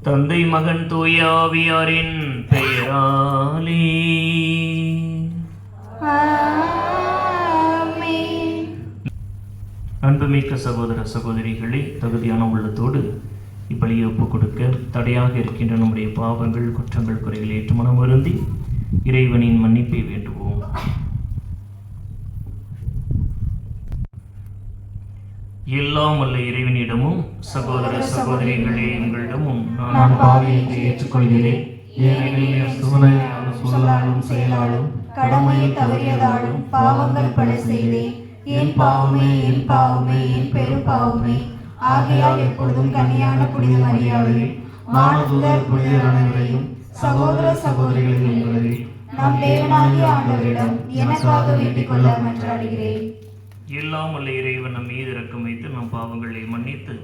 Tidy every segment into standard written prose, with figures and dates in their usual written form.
தந்தை மகன் தூய ஆவியாரின் பெயராலே ஆமென். அன்புமிக்க சகோதர சகோதரிகளை தகுதியான உள்ளத்தோடு இப்பலியை ஒப்புக் கொடுக்க தடையாக இருக்கின்ற நம்முடைய பாவங்கள் குற்றங்கள் குறைகளை ஏற்று மனம் வருந்தி இறைவனின் மன்னிப்பை வேண்டுவோம். எல்லாம் வல்ல இறைவனிடமும் சகோதர சகோதரிகளே உங்களிடமும் நான் பாவியத்தை ஏற்றுக்கொள்கிறேன். ஏனெனில் சொல்லாலும் செயலாலும் கடமையில் தவறியதாலும் பாவங்கள் பல செய்தேன். என் பாவமே என் பாவமே என் பெரும் பாவமே. ஆகையால் எப்பொழுதும் கன்னியான புனித மரியாதை வானதூதர் புனிதர் அனைவரையும் சகோதர சகோதரிகளையும் உங்களை நம் தேவனாகிய ஆண்டவரிடம் எனக்காக வேண்டிக் கொள்ள மன்றாடுகிறேன். எல்லாம் வல்ல இறைவன் நம் மீது இரக்கம் வைத்து நம் பாவங்களை மன்னித்து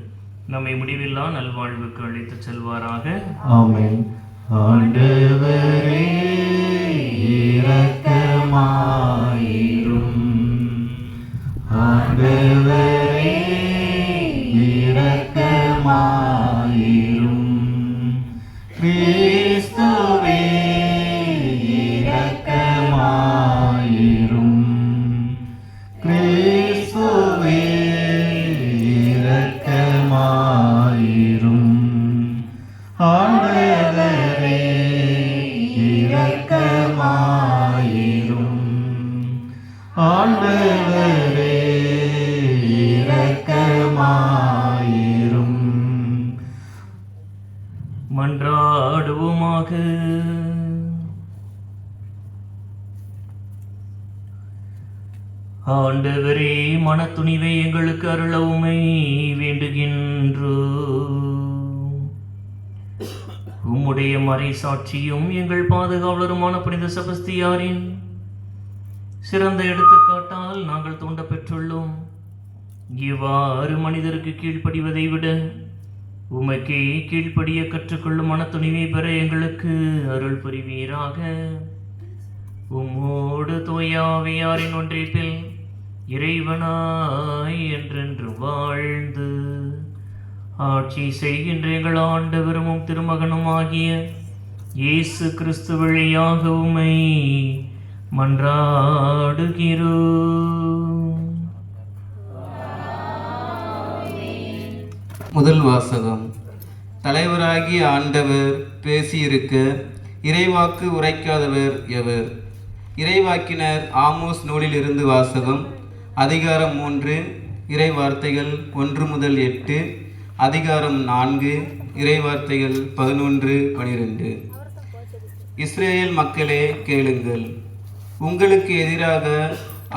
நம்மை முடிவில்லா நல்வாழ்வுக்கு அழைத்து செல்வாராக. ஆமென். ஆண்டவரே இரக்கமாயிரும். ஆண்டவரே இரக்கமாயிரும். கிறிஸ்துவே இரக்கமாயிரும். கிறிஸ்துவே இரக்கமாயிரும். ஆண்டவரே இரக்கமாயிரும். ஆண்டவரே இரக்கமாயிரும். மன்றாடுவோமாக. ஆண்டவரே மனத்துணிவை எங்களுக்கு அருளவுமை வேண்டுகின்றோம். உம்முடைய மறை சாட்சியும் எங்கள் பாதுகாவலருமான புனித செபஸ்தியாரின் சிறந்த எடுத்துக்காட்டால் நாங்கள் தூண்ட பெற்றுள்ளோம். இவ்வாறு மனிதருக்கு கீழ்ப்படிவதை விட உமக்கே கீழ்ப்படிய கற்றுக்கொள்ளும் மனத்துணிவை பெற எங்களுக்கு அருள் புரிவீராக. உம்மோடு தூயாவியாரின் ஒன்றிப்பில் இறைவனாய் என்றென்று வாழ்ந்து ஆட்சி செய்கின்ற எங்கள் ஆண்டவரும் திருமகனும் ஆகிய இயேசு கிறிஸ்து வழியாக உம்மை மன்றாடுகிறோம். முதல் வாசகம். தலைவராகிய ஆண்டவர் பேசியிருக்க இறைவாக்கு உரைக்காதவர் எவர்? இறைவாக்கினர் ஆமோஸ் நூலிலிருந்து வாசகம். அதிகாரம் 3 இறைவார்த்தைகள் 1 முதல் 8, அதிகாரம் 4 இறைவார்த்தைகள் 11-12. இஸ்ரேல் மக்களே கேளுங்கள். உங்களுக்கு எதிராக,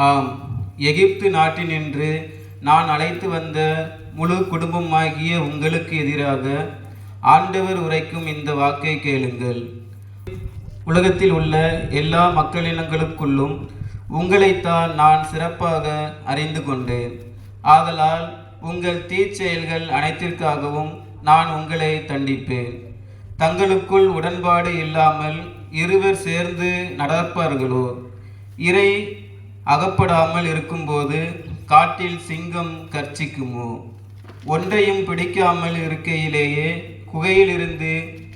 ஆம், எகிப்து நாட்டினின்று நான் அழைத்து வந்த முழு குடும்பமாகிய உங்களுக்கு எதிராக ஆண்டவர் உரைக்கும் இந்த வாக்கை கேளுங்கள். உலகத்தில் உள்ள எல்லா மக்களினங்களுக்குள்ளும் உங்களைத்தான் நான் சிறப்பாக அறிந்து கொண்டேன். ஆதலால் உங்கள் தீச்செயல்கள் அனைத்திற்காகவும் நான் உங்களை தண்டிப்பேன். தங்களுக்குள் உடன்பாடு இல்லாமல் இருவர் சேர்ந்து நடப்பார்களோ? இறை அகப்படாமல் இருக்கும்போது காட்டில் சிங்கம் கர்ச்சிக்குமோ? ஒன்றையும் பிடிக்காமல் இருக்கையிலேயே குகையிலிருந்து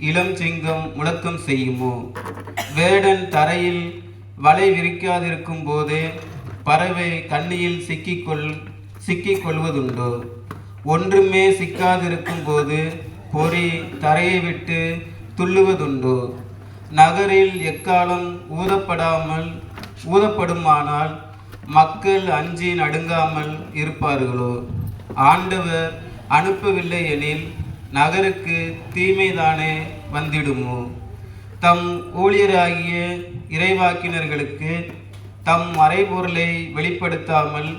இளம் சிங்கம் முழக்கம் செய்யுமோ? வேடன் தரையில் வலை விரிக்காதிருக்கும் போதே பறவை கண்ணியில் சிக்கிக்கொள்வதுண்டோ? ஒன்றுமே சிக்காதிருக்கும் போது பொறி தரையை விட்டு துள்ளுவதுண்டோ? நகரில் எக்காலம் ஊதப்படுமானால் மக்கள் அஞ்சி நடுங்காமல் இருப்பார்களோ? ஆண்டவர் அனுப்பவில்லை எனில் நகருக்கு தீமைதானே வந்திடுமோ? தம் ஊழியராகிய இறைவாக்கினர்களுக்கு தம் மறைபொருளை வெளிப்படுத்தாமல்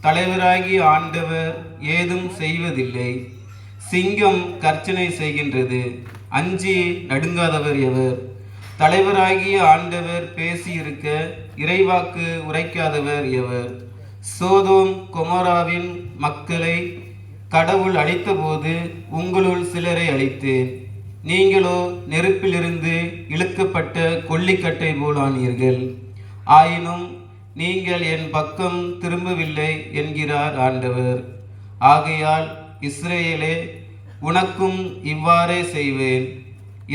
தலைவராகிய ஆண்டவர் ஏதும் செய்வதில்லை. சிங்கம் கர்ச்சனை செய்கின்றது, அஞ்சி நடுங்காதவர் எவர்? தலைவராகிய ஆண்டவர் பேசியிருக்க இறைவாக்கு உரைக்காதவர் எவர்? சோதோம் கொமோராவின் மக்களை கடவுள் அழித்தபோது உங்களுள் சிலரை அழித்தேன். நீங்களோ நெருப்பிலிருந்து இழுக்கப்பட்ட கொல்லிக்கட்டை போலானீர்கள். ஆயினும் நீங்கள் என் பக்கம் திரும்பவில்லை என்கிறார் ஆண்டவர். ஆகையால் இஸ்ரேலே, உனக்கும் இவ்வாறே செய்வேன்.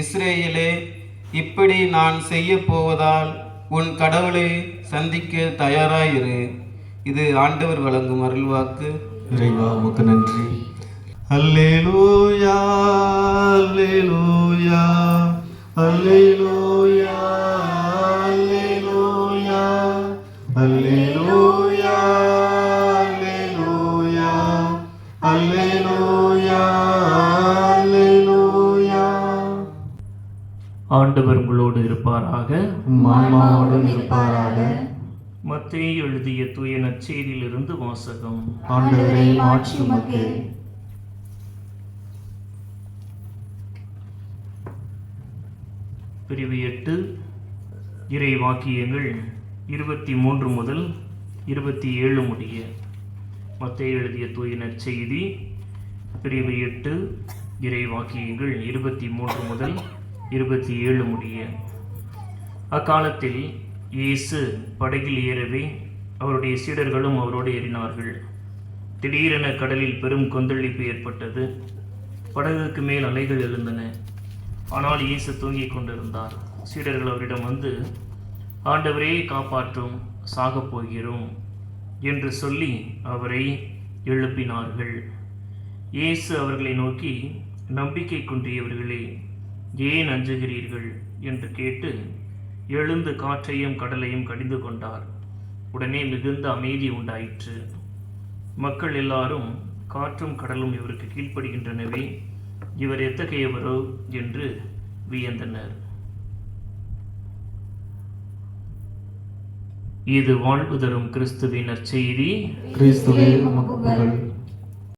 இஸ்ரேலே, இப்படி நான் செய்ய போவதால் உன் கடவுளை சந்திக்க தயாராயிரு. இது ஆண்டவர் வழங்கும் அருள்வாக்கு. இறைவா உமக்கு நன்றி. அல்லேலூயா அல்லேலூயா அல்லேலூயா அல்லேலூயா அல்லேலூயா அல்லேலூயா அல்லேலூயா அல்லேலூயா. ஆண்டவர் உங்களோடு இருப்பாராக. உம் ஆன்மாவோடும் இருப்பாராக. மத்தேயு எழுதிய தூய நற்செய்தியிலிருந்து வாசகம். ஆண்டவரே மாட்சி உமக்கே. பிரிவு 8 இறை வாக்கியங்கள் 23 முதல் 27 முடிய. மத்தேயு எழுதிய தூய நற்செய்தி பிரிவு 8 இறை வாக்கியங்கள் 23 முதல் 27 முடிய. அக்காலத்தில் இயேசு படகில் ஏறவே அவருடைய சீடர்களும் அவரோடு ஏறினார்கள். திடீரென கடலில் பெரும் கொந்தளிப்பு ஏற்பட்டது. படகுக்கு மேல் அலைகள் எழுந்தன. ஆனால் இயேசு தூங்கிக் கொண்டிருந்தார். சீடர்கள் அவரிடம் வந்து, ஆண்டவரே காப்பாற்றும், சாகப் போகிறோம் என்று சொல்லி அவரை எழுப்பினார்கள். இயேசு அவர்களை நோக்கி, நம்பிக்கை குன்றியவர்களே, ஏன் அஞ்சுகிறீர்கள் என்று கேட்டு எழுந்து காற்றையும் கடலையும் கடிந்து கொண்டார். உடனே மிகுந்த அமைதி உண்டாயிற்று. மக்கள் எல்லாரும் காற்றும் கடலும் இவருக்கு கீழ்ப்படுகின்றனவே, இவர் எத்தகையவரோ என்று வியந்தனர். இது வாழ்வு தரும் கிறிஸ்துவின் நற்செய்தி. கிறிஸ்துவே உமக்கு புகழ்.